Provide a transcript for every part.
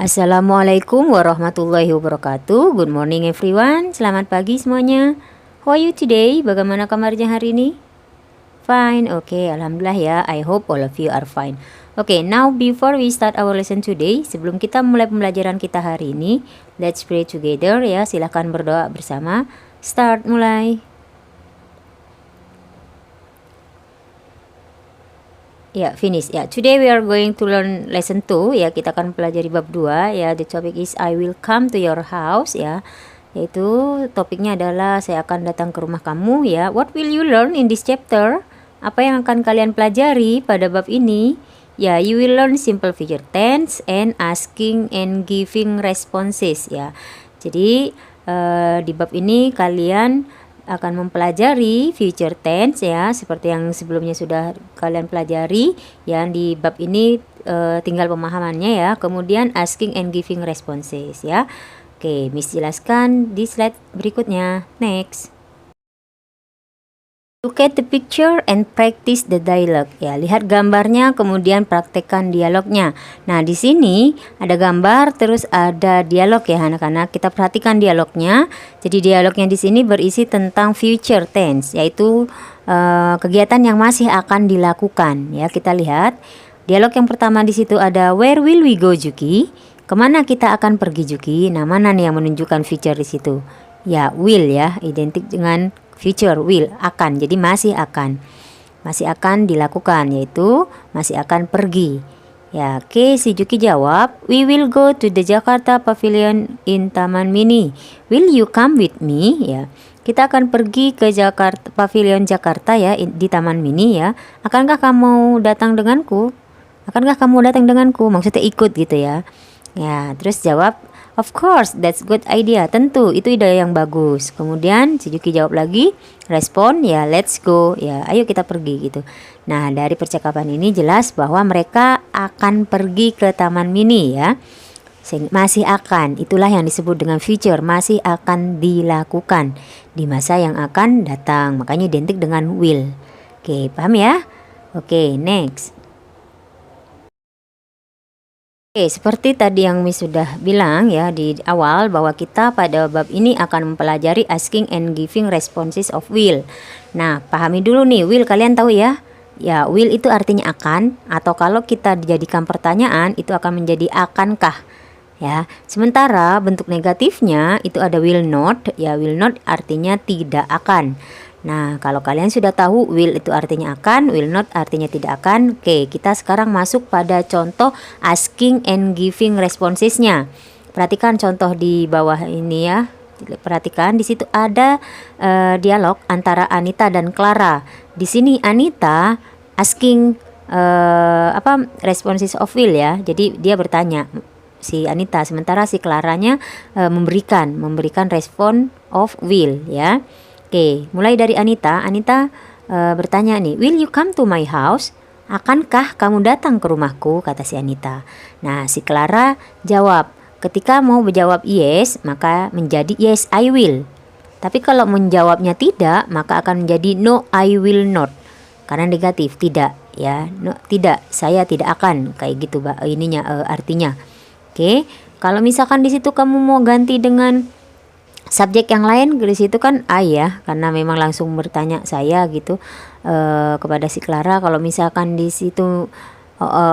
Assalamualaikum warahmatullahi wabarakatuh. Good morning everyone. Selamat pagi semuanya. How are you today? Bagaimana kabarnya hari ini? Fine. Okay, alhamdulillah ya. I hope all of you are fine. Okay, now before we start our lesson today, sebelum kita mulai pembelajaran kita hari ini, let's pray together ya. Silahkan berdoa bersama. Start, mulai. Ya, finish. Ya, today we are going to learn lesson 2 ya. Kita akan pelajari bab 2 ya. The topic is I will come to your house ya. Yaitu topiknya adalah saya akan datang ke rumah kamu ya. What will you learn in this chapter? Apa yang akan kalian pelajari pada bab ini? Ya, you will learn simple future tense and asking and giving responses ya. Jadi di bab ini kalian akan mempelajari future tense ya, seperti yang sebelumnya sudah kalian pelajari. Yang di bab ini tinggal pemahamannya ya. Kemudian asking and giving responses ya. Oke, Miss jelaskan di slide berikutnya. Next. Look at the picture and practice the dialogue. Ya, lihat gambarnya kemudian praktekkan dialognya. Nah, di sini ada gambar terus ada dialog ya anak-anak. Kita perhatikan dialognya. Jadi dialognya di sini berisi tentang future tense, yaitu kegiatan yang masih akan dilakukan. Ya, kita lihat. Dialog yang pertama di situ ada where will we go Juki? Kemana kita akan pergi Juki? Nah, mana nih yang menunjukkan future di situ? Ya, will ya, identik dengan future, will, akan. Jadi masih akan dilakukan, yaitu masih akan pergi. Ya, oke, si Juki jawab, we will go to the Jakarta Pavilion in Taman Mini. Will you come with me? Ya, kita akan pergi ke Jakarta Pavilion Jakarta ya, di Taman Mini ya. Akankah kamu datang denganku? Akankah kamu datang denganku? Maksudnya ikut gitu ya. Ya, terus jawab, of course, that's good idea. Tentu, itu ide yang bagus. Kemudian si Juki jawab lagi, respon, ya let's go. Ya, ayo kita pergi gitu. Nah, dari percakapan ini jelas bahwa mereka akan pergi ke Taman Mini ya. Masih akan, itulah yang disebut dengan future, masih akan dilakukan di masa yang akan datang. Makanya identik dengan will. Oke, paham ya? Oke, next. Oke, seperti tadi yang Miss sudah bilang ya di awal, bahwa kita pada bab ini akan mempelajari asking and giving responses of will. Nah, pahami dulu nih, will kalian tahu ya? Ya, will itu artinya akan, atau kalau kita dijadikan pertanyaan itu akan menjadi akankah. Ya, sementara bentuk negatifnya itu ada will not. Ya, will not artinya tidak akan. Nah, kalau kalian sudah tahu will itu artinya akan, will not artinya tidak akan. Oke, kita sekarang masuk pada contoh asking and giving responsesnya. Perhatikan contoh di bawah ini ya. Perhatikan di situ ada dialog antara Anita dan Clara. Di sini Anita asking responses of will ya. Jadi dia bertanya si Anita, sementara si Claranya memberikan respon of will ya. Oke, mulai dari Anita. Anita bertanya nih, will you come to my house? Akankah kamu datang ke rumahku? Kata si Anita. Nah, si Clara jawab, ketika mau menjawab yes, maka menjadi yes, I will. Tapi kalau menjawabnya tidak, maka akan menjadi no, I will not. Karena negatif, tidak ya. No, tidak, saya tidak akan. Kayak gitu, artinya. Oke, kalau misalkan di situ kamu mau ganti dengan subjek yang lain, di situ kan I ya, karena memang langsung bertanya saya gitu kepada si Clara. Kalau misalkan di situ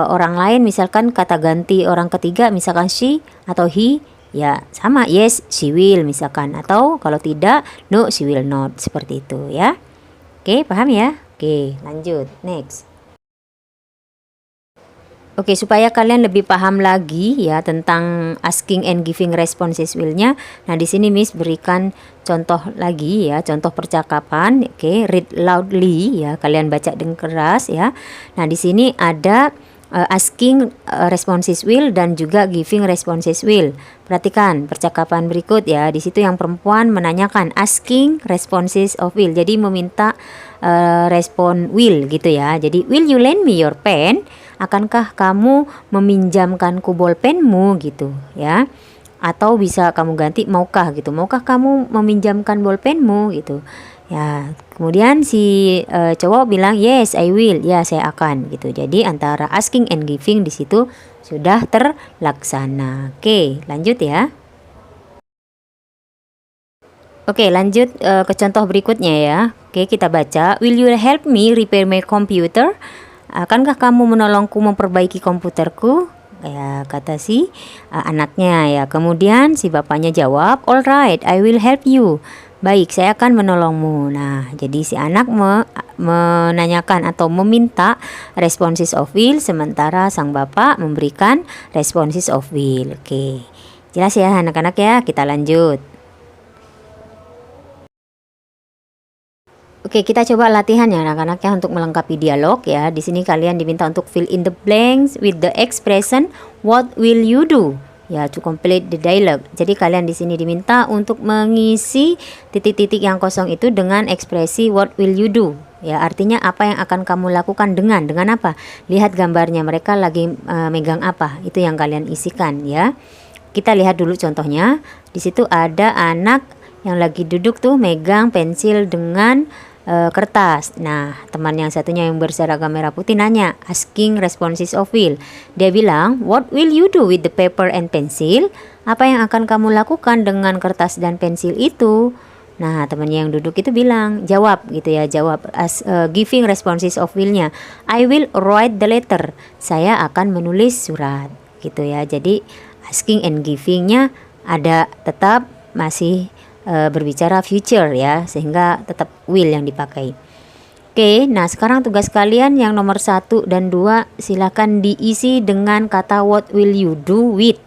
orang lain, misalkan kata ganti orang ketiga, misalkan she atau he, ya sama, yes she will misalkan, atau kalau tidak no she will not, seperti itu ya. Oke, paham ya? Oke, lanjut, next. Oke, supaya kalian lebih paham lagi ya tentang asking and giving responses will-nya. Nah, di sini Miss berikan contoh lagi ya, contoh percakapan. Oke, read loudly ya, kalian baca dengan keras ya. Nah, di sini ada asking responses will dan juga giving responses will. Perhatikan percakapan berikut ya. Di situ yang perempuan menanyakan asking responses of will. Jadi meminta respon will gitu ya. Jadi, will you lend me your pen? Akankah kamu meminjamkanku bolpenmu gitu ya. Atau bisa kamu ganti maukah gitu. Maukah kamu meminjamkan bolpenmu gitu. Ya, kemudian si cowok bilang yes I will, ya saya akan gitu. Jadi antara asking and giving di situ sudah terlaksana. Oke, lanjut ya. Oke, lanjut ke contoh berikutnya ya. Oke, kita baca. Will you help me repair my computer? Akankah kamu menolongku memperbaiki komputerku? Ya, kata si anaknya ya. Kemudian si bapaknya jawab, alright, I will help you. Baik, saya akan menolongmu. Nah, jadi si anak menanyakan atau meminta responses of will, sementara sang bapak memberikan responses of will. Oke, jelas ya anak-anak ya. Kita lanjut. Oke, kita coba latihan ya anak-anak ya untuk melengkapi dialog ya. Di sini kalian diminta untuk fill in the blanks with the expression what will you do? Ya, to complete the dialogue. Jadi kalian di sini diminta untuk mengisi titik-titik yang kosong itu dengan ekspresi what will you do? Ya, artinya apa yang akan kamu lakukan dengan apa? Lihat gambarnya, mereka lagi megang apa? Itu yang kalian isikan ya. Kita lihat dulu contohnya. Di situ ada anak yang lagi duduk tuh megang pensil dengan kertas. Nah, teman yang satunya yang berseragam merah putih nanya, asking responses of will. Dia bilang, what will you do with the paper and pencil? Apa yang akan kamu lakukan dengan kertas dan pensil itu? Nah, temannya yang duduk itu bilang, jawab gitu ya, jawab giving responses of will-nya. I will write the letter. Saya akan menulis surat gitu ya. Jadi asking and giving-nya ada tetap masih berbicara future ya, sehingga tetap will yang dipakai. Oke, nah sekarang tugas kalian yang nomor 1 dan 2 silakan diisi dengan kata what will you do with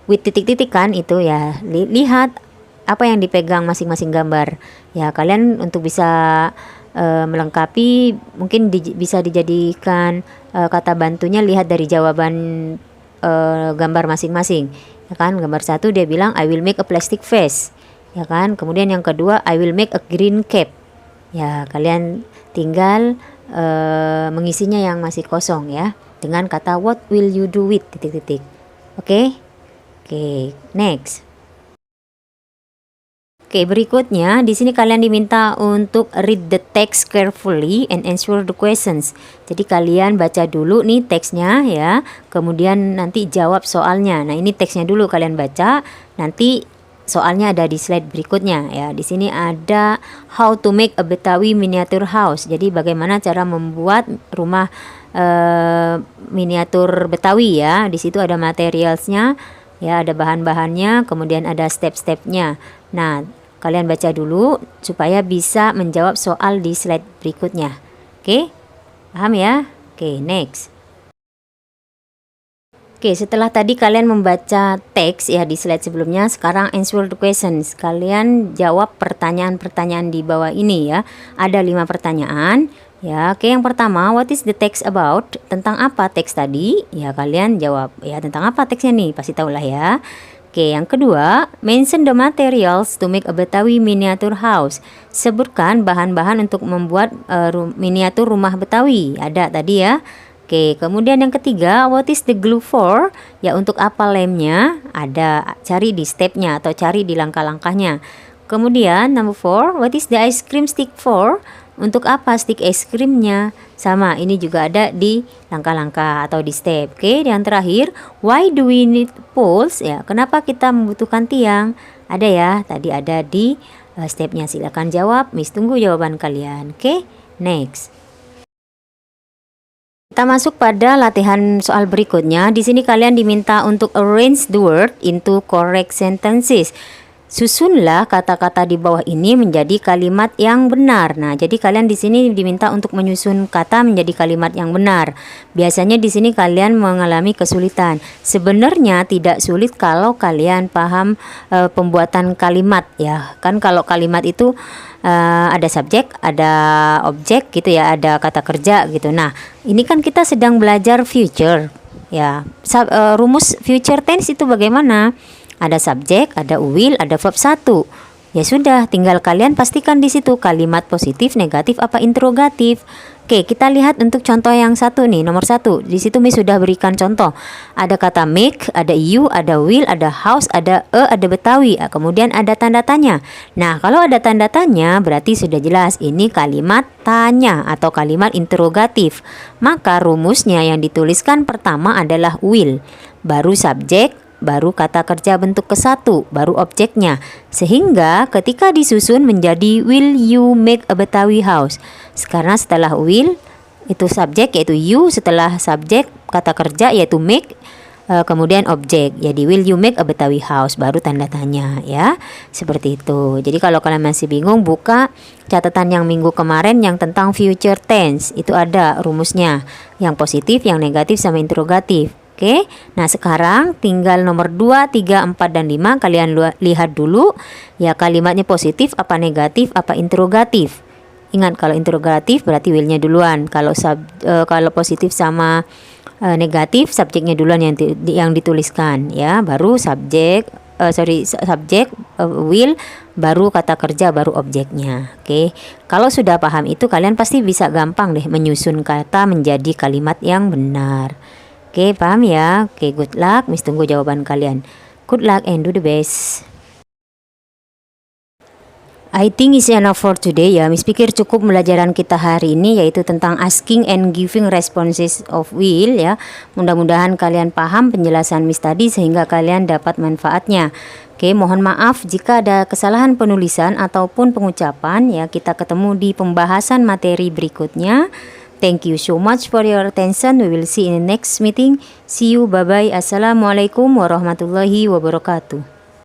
titik-titik kan itu ya. Lihat apa yang dipegang masing-masing gambar ya. Kalian untuk bisa melengkapi mungkin bisa dijadikan kata bantunya, lihat dari jawaban gambar masing-masing ya kan. Gambar 1 dia bilang I will make a plastic vase ya kan. Kemudian yang kedua I will make a green cap. Ya, kalian tinggal mengisinya yang masih kosong ya dengan kata what will you do with titik-titik. Oke, next. Oke, berikutnya di sini kalian diminta untuk read the text carefully and answer the questions. Jadi kalian baca dulu nih teksnya ya, kemudian nanti jawab soalnya. Nah, ini teksnya dulu kalian baca, nanti soalnya ada di slide berikutnya ya. Di sini ada how to make a Betawi miniature house. Jadi bagaimana cara membuat rumah miniatur Betawi ya. Di situ ada materialsnya ya, ada bahan-bahannya, kemudian ada step-stepnya. Nah, kalian baca dulu supaya bisa menjawab soal di slide berikutnya. Oke, paham ya? Oke, next. Oke, setelah tadi kalian membaca teks ya di slide sebelumnya, sekarang answer the questions. Kalian jawab pertanyaan-pertanyaan di bawah ini ya. Ada 5 pertanyaan. Ya, oke, yang pertama, what is the text about? Tentang apa teks tadi? Ya, kalian jawab ya, tentang apa teksnya nih? Pasti tahu lah ya. Oke, yang kedua, mention the materials to make a Betawi miniature house. Sebutkan bahan-bahan untuk membuat miniatur rumah Betawi. Ada tadi ya. Oke, kemudian yang ketiga, what is the glue for? Ya, untuk apa lemnya? Ada, cari di stepnya atau cari di langkah-langkahnya. Kemudian number 4, what is the ice cream stick for? Untuk apa stick es krimnya? Sama, ini juga ada di langkah-langkah atau di step. Oke, yang terakhir, why do we need poles? Ya, kenapa kita membutuhkan tiang? Ada ya, tadi ada di stepnya. Silakan jawab, Miss tunggu jawaban kalian. Oke, next. Kita masuk pada latihan soal berikutnya. Di sini kalian diminta untuk arrange the word into correct sentences. Susunlah kata-kata di bawah ini menjadi kalimat yang benar. Nah, jadi kalian di sini diminta untuk menyusun kata menjadi kalimat yang benar. Biasanya di sini kalian mengalami kesulitan. Sebenarnya tidak sulit kalau kalian paham pembuatan kalimat ya. Kan kalau kalimat itu ada subjek, ada objek gitu ya, ada kata kerja gitu. Nah, ini kan kita sedang belajar future ya. Rumus future tense itu bagaimana? Ada subjek, ada will, ada verb 1. Ya sudah, tinggal kalian pastikan di situ kalimat positif, negatif, apa interrogatif. Oke, kita lihat untuk contoh yang satu nih, nomor satu. Di situ Miss sudah berikan contoh. Ada kata make, ada you, ada will, ada house, ada ada Betawi. Kemudian ada tanda tanya. Nah, kalau ada tanda tanya berarti sudah jelas ini kalimat tanya atau kalimat interrogatif. Maka rumusnya yang dituliskan pertama adalah will, baru subjek, baru kata kerja bentuk ke-1, baru objeknya. Sehingga ketika disusun menjadi will you make a Betawi house. Karena setelah will itu subjek yaitu you, setelah subjek kata kerja yaitu make, kemudian objek. Jadi will you make a Betawi house, baru tanda tanya ya. Seperti itu. Jadi kalau kalian masih bingung, buka catatan yang minggu kemarin yang tentang future tense. Itu ada rumusnya. Yang positif, yang negatif sama interrogatif. Oke, nah sekarang tinggal nomor 2, 3, 4, dan 5 kalian lihat dulu ya kalimatnya positif, apa negatif, apa interrogatif. Ingat kalau interrogatif berarti willnya duluan, kalau positif sama negatif subjeknya duluan yang dituliskan ya, baru subjek will, baru kata kerja, baru objeknya. Oke, kalau sudah paham itu kalian pasti bisa gampang deh menyusun kata menjadi kalimat yang benar. Oke, paham ya? Oke, good luck. Miss tunggu jawaban kalian. Good luck and do the best. I think is enough for today ya. Miss pikir cukup pembelajaran kita hari ini yaitu tentang asking and giving responses of will ya. Mudah-mudahan kalian paham penjelasan Miss tadi sehingga kalian dapat manfaatnya. Oke, mohon maaf jika ada kesalahan penulisan ataupun pengucapan ya. Kita ketemu di pembahasan materi berikutnya. Thank you so much for your attention. We will see in the next meeting. See you. Bye-bye. Assalamualaikum warahmatullahi wabarakatuh.